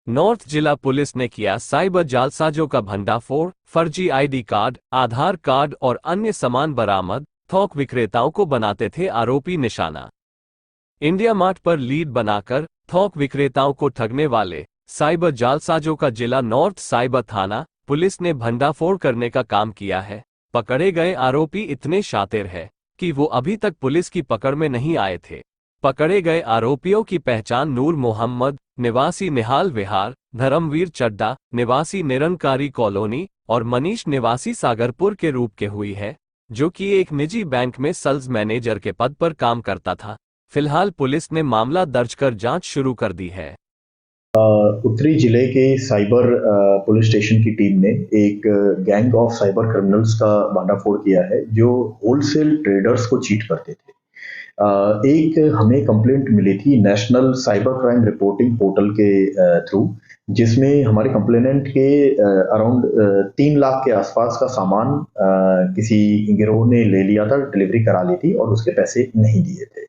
North जिला police ने किया साइबर जालसाजों का भंडाफोड़, फर्जी आईडी कार्ड, आधार कार्ड और अन्य सामान बरामद, थोक विक्रेताओं को बनाते थे आरोपी निशाना। इंडिया मार्ट पर लीड बनाकर थोक विक्रेताओं को ठगने वाले साइबर जालसाजों का जिला नॉर्थ साइबर थाना पुलिस ने भंडाफोड़ करने का काम किया है। पकड़े गए आरोपी इतने शातिर है कि वो अभी तक पुलिस की पकड़ में नहीं आए थे। पकड़े गए आरोपियों की पहचान नूर मोहम्मद निवासी निहाल विहार, धर्मवीर चड्डा निवासी निरंकारी कॉलोनी और मनीष निवासी सागरपुर के रूप के हुई है, जो कि एक निजी बैंक में सेल्स मैनेजर के पद पर काम करता था। फिलहाल पुलिस ने मामला दर्ज कर जांच शुरू कर दी है। उत्तरी जिले के साइबर पुलिस स्टेशन की टीम ने एक गैंग ऑफ साइबर क्रिमिनल्स का भंडाफोड़ किया है जो होलसेल ट्रेडर्स को चीट करते थे। एक हमें कंप्लेंट मिली थी national cyber crime reporting portal के थ्रू, जिसमें हमारे कंप्लेनेंट के अराउंड 3 लाख के आसपास का सामान किसी गिरोह ने ले लिया था, डिलीवरी करा ली थी और उसके पैसे नहीं दिए थे।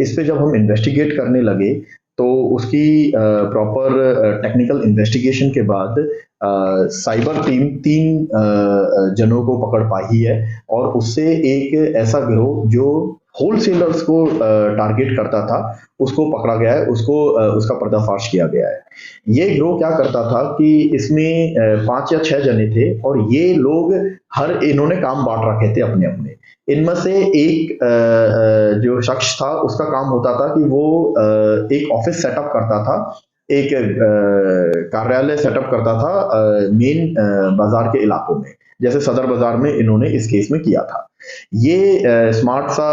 इस पे जब हम इन्वेस्टिगेट करने लगे तो उसकी प्रॉपर टेक्निकल इन्वेस्टिगेशन के बाद साइबर टीम 3 जनों को पकड़ पाई है और उससे एक ऐसा गिरोह जो होलसेलर्स को टारगेट करता था उसको पकड़ा गया है, उसका पर्दाफाश किया गया है। ये गिरोह क्या करता था कि इसमें 5 या 6 जने थे और ये लोग इन्होंने काम बांट रखे थे अपने अपने। इनमें से एक जो शख्स था उसका काम होता था कि वो एक ऑफिस सेटअप करता था, एक कार्यालय सेटअप करता था मेन बाजार के इलाकों में, जैसे सदर बाजार में इन्होंने इस केस में किया था। ये स्मार्ट सा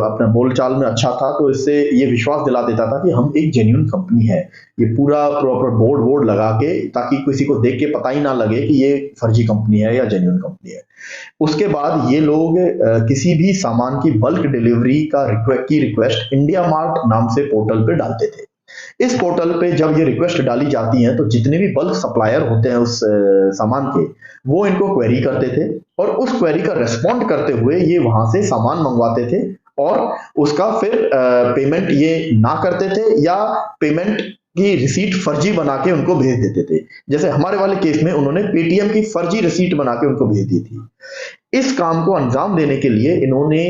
अपना बोलचाल में अच्छा था, तो इससे ये विश्वास दिला देता था कि हम एक जेन्युइन कंपनी है। ये पूरा प्रॉपर बोर्ड लगा के, ताकि किसी को देख के पता ही ना लगे कि ये फर्जी कंपनी है या जेन्युइन कंपनी है। उसके बाद ये लोग किसी भी सामान की बल्क डिलीवरी की रिक्वेस्ट इंडिया मार्ट नाम से पोर्टल पे डालते थे। इस पोर्टल पे जब ये रिक्वेस्ट डाली जाती है तो जितने भी बल्क सप्लायर होते हैं उस सामान के, वो इनको क्वेरी करते थे और उस क्वेरी का रिस्पॉन्ड करते हुए ये वहां से सामान मंगवाते थे और उसका फिर पेमेंट ये ना करते थे या पेमेंट की रिसीट फर्जी बना के उनको भेज देते थे। जैसे हमारे वाले केस में उन्होंने पेटीएम की फर्जी रिसीट बना के उनको भेज दी थी। इस काम को अंजाम देने के लिए इन्होंने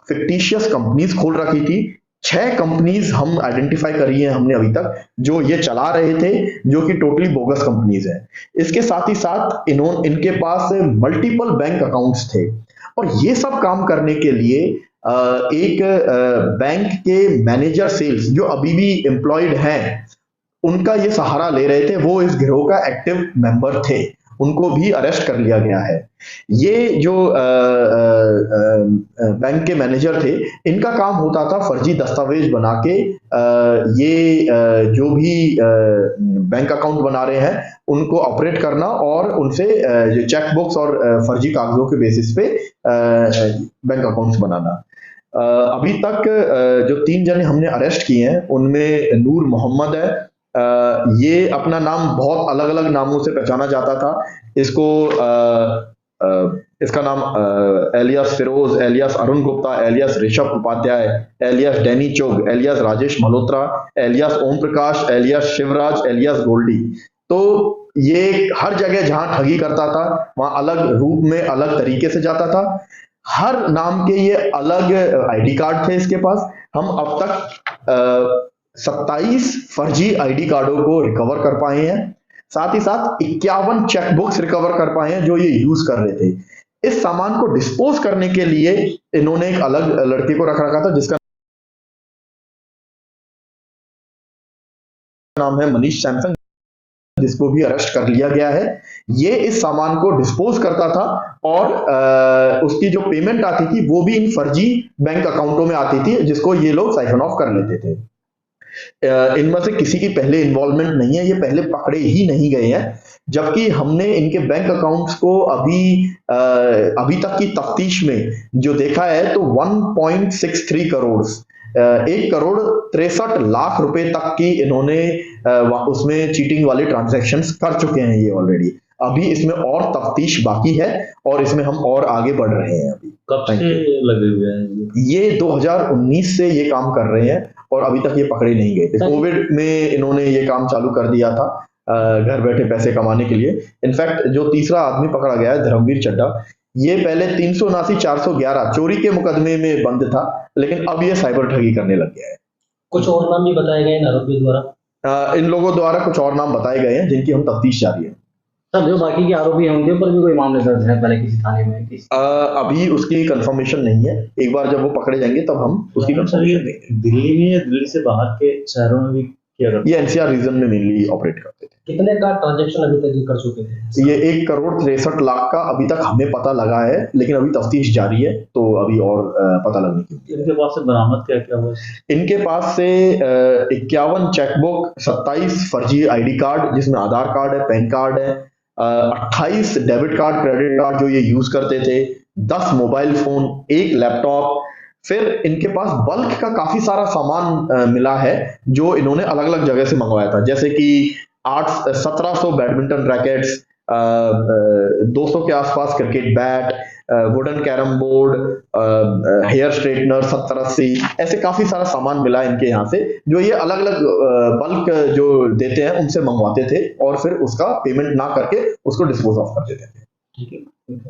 फिक्टिशियस कंपनीज खोल रखी थी। 6 कंपनीज हम आइडेंटिफाई करी है हमने अभी तक, जो ये चला रहे थे, जो कि टोटली बोगस कंपनीज हैं। इसके साथ ही साथ इनके पास मल्टीपल बैंक अकाउंट्स थे और ये सब काम करने के लिए एक बैंक के मैनेजर सेल्स जो अभी भी एम्प्लॉयड हैं, उनका ये सहारा ले रहे थे। वो इस गिरोह का एक्टिव मेंबर थे, उनको भी अरेस्ट कर लिया गया है। ये जो बैंक के मैनेजर थे, इनका काम होता था फर्जी दस्तावेज बना के जो भी बैंक अकाउंट बना रहे हैं उनको ऑपरेट करना और उनसे चेक बुक्स और फर्जी कागजों के बेसिस पे बैंक अकाउंट्स बनाना। अभी तक जो 3 जने हमने अरेस्ट किए हैं उनमें नूर मोहम्मद है। ये अपना नाम बहुत अलग अलग नामों से पहचाना जाता था। इसका नाम alias Firoz, alias Arun Gupta, alias Rishabh Upadhyay, alias Danny Chog, alias Rajesh Malhotra, alias Om Prakash, alias Shivraj, alias Goldie. तो ये हर जगह जहां ठगी करता था वहां अलग रूप में अलग तरीके से जाता था। हर नाम के ये अलग आईडी कार्ड थे इसके पास। हम अब तक 27 फर्जी आईडी कार्डों को रिकवर कर पाए हैं। साथ ही साथ 51 चेकबुक्स रिकवर कर पाए हैं जो ये यूज कर रहे थे। इस सामान को डिस्पोज करने के लिए इन्होंने एक अलग लड़के को रखा था जिसका नाम है मनीष सैमसंग, जिसको भी अरेस्ट कर लिया गया है। ये इस सामान को डिस्पोज करता था और उसकी जो पेमेंट आती थी वो भी इन फर्जी बैंक अकाउंटों में आती थी, जिसको ये लोग साइफन ऑफ कर लेते थे। इनमें से किसी की पहले इन्वॉल्वमेंट नहीं है, ये पहले पकड़े ही नहीं गए हैं। जबकि हमने इनके बैंक अकाउंट्स को अभी तक की तफ्तीश में जो देखा है तो 1.63 करोड़ 1,63,00,000 रुपए तक की इन्होंने उसमें चीटिंग वाले ट्रांजैक्शंस कर चुके हैं ये ऑलरेडी। अभी इसमें और तफ्तीश बाकी है और इसमें हम और आगे बढ़ रहे हैं। अभी कब से लगे हुए हैं ये 2019 से ये काम कर रहे हैं और अभी तक ये पकड़े नहीं गए थे। कोविड में इन्होंने ये काम चालू कर दिया था घर बैठे पैसे कमाने के लिए। इनफैक्ट जो तीसरा आदमी पकड़ा गया है धर्मवीर चड्ढा, ये पहले 379 411 चोरी के मुकदमे में बंद था, लेकिन अब ये साइबर ठगी करने लग गया है। कुछ और नाम भी बताए गए इन आरोपियों द्वारा? इन लोगों द्वारा कुछ और नाम बताए गए हैं जिनकी हम तफ्तीश जारी है। सर जो बाकी के आरोपी हैं उनके ऊपर भी कोई मामले दर्ज है पहले किसी थाने में अभी उसकी कंफर्मेशन नहीं है, एक बार जब वो पकड़े जाएंगे तब हम उसकी कंफर्मेशन देंगे। दिल्ली में या दिल्ली से बाहर के शहरों में भी किया करते ये एनसीआर रीजन में मेनली ऑपरेट करते थे। कितने का ट्रांजैक्शन अभी तक ये कर चुके थे? ये 1,63,63,00,000 का अभी तक हमें पता लगा है, लेकिन अभी तफ्तीश जारी है, तो अभी और पता लगने की। इनके पास से बरामद क्या क्या हुआ? इनके पास से 51 चेकबुक, 27 फर्जी आईडी कार्ड जिसमें आधार कार्ड है, पैन कार्ड है, 28 डेबिट कार्ड, क्रेडिट कार्ड जो ये यूज करते थे, 10 मोबाइल फोन, 1 लैपटॉप। फिर इनके पास बल्क का काफी सारा सामान मिला है जो इन्होंने अलग अलग जगह से मंगवाया था, जैसे कि 1700 बैडमिंटन रैकेट्स, 200 के आसपास cricket bat, wooden carrom board, hair straightener 70-80, ऐसे काफी सारा सामान मिला इनके यहाँ से जो ये अलग अलग बल्क जो देते हैं उनसे मंगवाते थे और फिर उसका पेमेंट ना करके उसको डिस्पोज ऑफ कर देते थे। ठीक है।